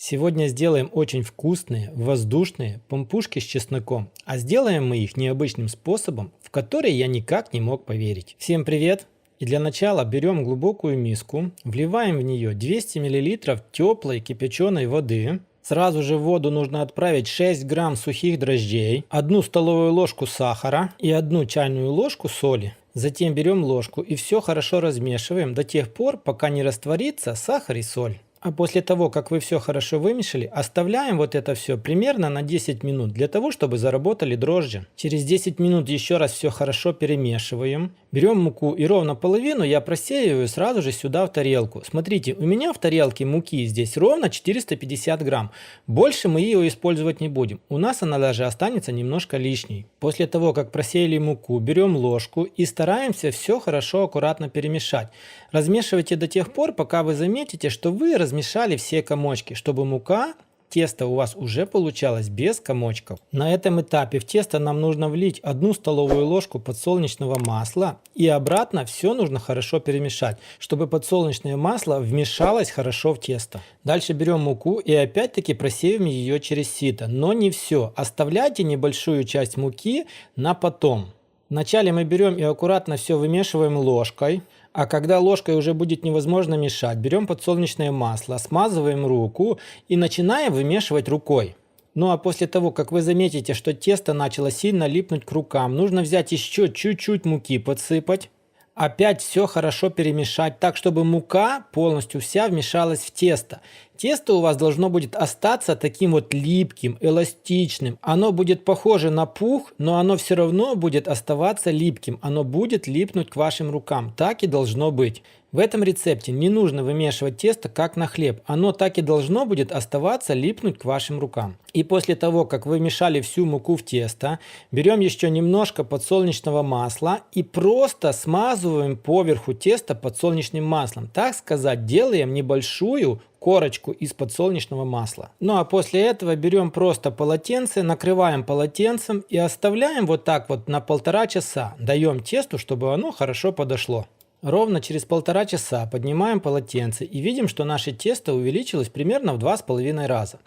Сегодня сделаем очень вкусные, воздушные помпушки с чесноком, а сделаем мы их необычным способом, в который я никак не мог поверить. Всем привет! И для начала берем глубокую миску, вливаем в нее 200 мл теплой кипяченой воды. Сразу же в воду нужно отправить 6 грамм сухих дрожжей, 1 столовую ложку сахара и 1 чайную ложку соли. Затем берем ложку и все хорошо размешиваем до тех пор, пока не растворится сахар и соль. А после того, как вы все хорошо вымешали, оставляем вот это все примерно на 10 минут для того, чтобы заработали дрожжи. Через 10 минут еще раз все хорошо перемешиваем. Берем муку и ровно половину я просеиваю сразу же сюда в тарелку. Смотрите, у меня в тарелке муки здесь ровно 450 грамм. Больше мы ее использовать не будем. У нас она даже останется немножко лишней. После того, как просеяли муку, берем ложку и стараемся все хорошо аккуратно перемешать. Размешивайте до тех пор, пока вы заметите, что вы размешали все комочки, чтобы мука, тесто у вас уже получалось без комочков. На этом этапе в тесто нам нужно влить 1 столовую ложку подсолнечного масла и обратно все нужно хорошо перемешать, чтобы подсолнечное масло вмешалось хорошо в тесто. Дальше берем муку и опять-таки просеиваем ее через сито, но не все. Оставляйте небольшую часть муки на потом. Вначале мы берем и аккуратно все вымешиваем ложкой. А когда ложкой уже будет невозможно мешать, берем подсолнечное масло, смазываем руку и начинаем вымешивать рукой. Ну а после того, как вы заметите, что тесто начало сильно липнуть к рукам, нужно взять еще чуть-чуть муки подсыпать. Опять все хорошо перемешать так, чтобы мука полностью вся вмешалась в тесто. Тесто у вас должно будет остаться таким вот липким, эластичным. Оно будет похоже на пух, но оно все равно будет оставаться липким. Оно будет липнуть к вашим рукам. Так и должно быть. В этом рецепте не нужно вымешивать тесто как на хлеб. Оно так и должно будет оставаться липнуть к вашим рукам. И после того, как вы вмешали всю муку в тесто, берем еще немножко подсолнечного масла и просто смазываем поверху теста подсолнечным маслом. Так сказать, делаем небольшую корочку из подсолнечного масла. Ну а после этого берем просто полотенце, накрываем полотенцем и оставляем вот так вот на 1,5 часа. Даем тесту, чтобы оно хорошо подошло. Ровно через 1,5 часа поднимаем полотенце и видим, что наше тесто увеличилось примерно в 2,5 раза.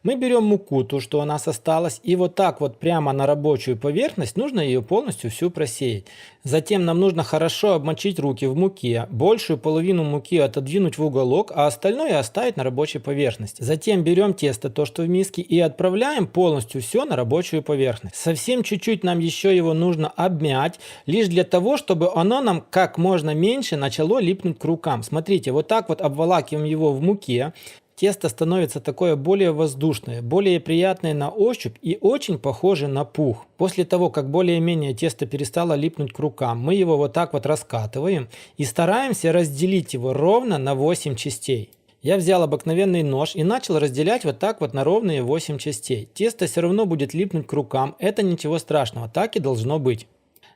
Мы берем муку, ту, что у нас осталось, и вот так вот прямо на рабочую поверхность нужно ее полностью всю просеять. Затем нам нужно хорошо обмочить руки в муке, большую половину муки отодвинуть в уголок, а остальное оставить на рабочей поверхности. Затем берем тесто, то что в миске, и отправляем полностью все на рабочую поверхность. Совсем чуть-чуть нам еще его нужно обмять, лишь для того, чтобы оно нам как можно меньше начало липнуть к рукам. Смотрите, вот так вот обволакиваем его в муке. Тесто становится такое более воздушное, более приятное на ощупь и очень похоже на пух. После того, как более-менее тесто перестало липнуть к рукам, мы его вот так вот раскатываем и стараемся разделить его ровно на 8 частей. Я взял обыкновенный нож и начал разделять вот так вот на ровные 8 частей. Тесто все равно будет липнуть к рукам, это ничего страшного, так и должно быть.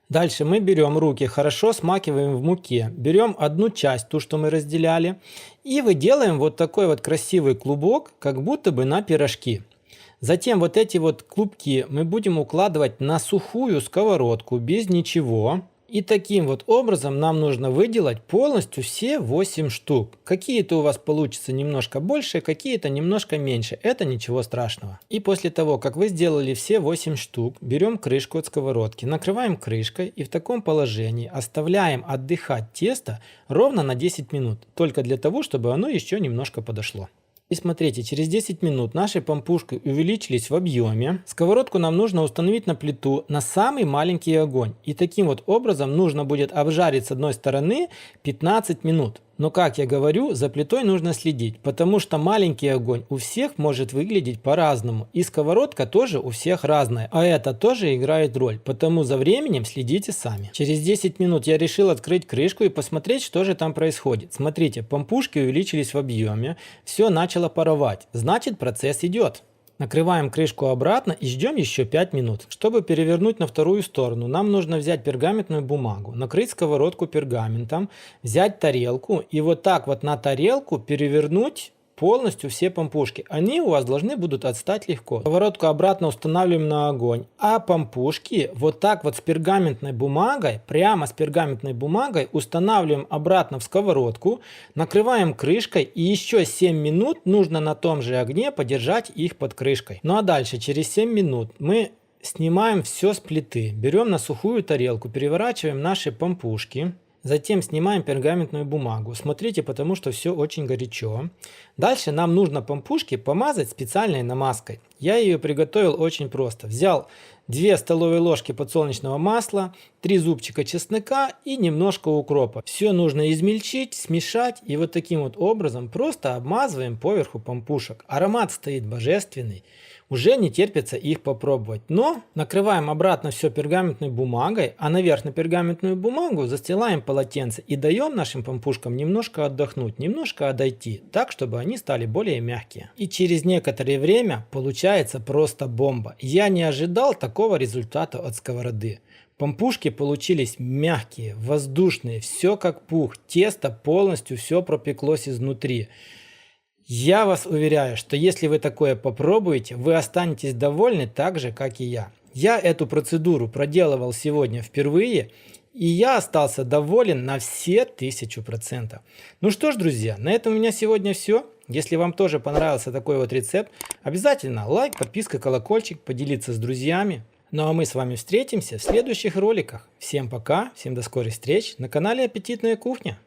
Дальше мы берем руки, хорошо смакиваем в муке, берем одну часть, ту, что мы разделяли, и выделаем вот такой вот красивый клубок, как будто бы на пирожки. Затем вот эти вот клубки мы будем укладывать на сухую сковородку, без ничего. И таким вот образом нам нужно выделать полностью все 8 штук. Какие-то у вас получится немножко больше, какие-то немножко меньше. Это ничего страшного. И после того, как вы сделали все 8 штук, берем крышку от сковородки, накрываем крышкой и в таком положении оставляем отдыхать тесто ровно на 10 минут. Только для того, чтобы оно еще немножко подошло. И смотрите, через 10 минут наши помпушки увеличились в объеме. Сковородку нам нужно установить на плиту на самый маленький огонь. И таким вот образом нужно будет обжарить с одной стороны 15 минут. Но, как я говорю, за плитой нужно следить, потому что маленький огонь у всех может выглядеть по-разному. И сковородка тоже у всех разная, а это тоже играет роль, потому за временем следите сами. Через 10 минут я решил открыть крышку и посмотреть, что же там происходит. Смотрите, помпушки увеличились в объеме, все начало паровать, значит процесс идет. Накрываем крышку обратно и ждем еще 5 минут. Чтобы перевернуть на вторую сторону, нам нужно взять пергаментную бумагу, накрыть сковородку пергаментом, взять тарелку и вот так вот на тарелку перевернуть полностью все пампушки. Они у вас должны будут отстать легко. Сковородку обратно устанавливаем на огонь. А пампушки вот так вот с пергаментной бумагой, прямо с пергаментной бумагой устанавливаем обратно в сковородку, накрываем крышкой и еще 7 минут нужно на том же огне подержать их под крышкой. Ну а дальше через 7 минут мы снимаем все с плиты, берем на сухую тарелку, переворачиваем наши пампушки. Затем снимаем пергаментную бумагу. Смотрите, потому что все очень горячо. Дальше нам нужно пампушки помазать специальной намазкой. Я ее приготовил очень просто. Взял 2 столовые ложки подсолнечного масла, 3 зубчика чеснока и немножко укропа. Все нужно измельчить, смешать и вот таким вот образом просто обмазываем поверху пампушек. Аромат стоит божественный. Уже не терпится их попробовать. Но накрываем обратно все пергаментной бумагой, а наверх на пергаментную бумагу застилаем полотенце и даем нашим пампушкам немножко отдохнуть, немножко отойти, так, чтобы они стали более мягкие. И через некоторое время получается просто бомба. Я не ожидал такого результата от сковороды. Пампушки получились мягкие, воздушные, все как пух, тесто полностью все пропеклось изнутри. Я вас уверяю, что если вы такое попробуете, вы останетесь довольны так же, как и я. Я эту процедуру проделывал сегодня впервые, и я остался доволен на все 1000%. Ну что ж, друзья, на этом у меня сегодня все. Если вам тоже понравился такой вот рецепт, обязательно лайк, подписка, колокольчик, поделиться с друзьями. Ну а мы с вами встретимся в следующих роликах. Всем пока, всем до скорых встреч на канале Аппетитная кухня.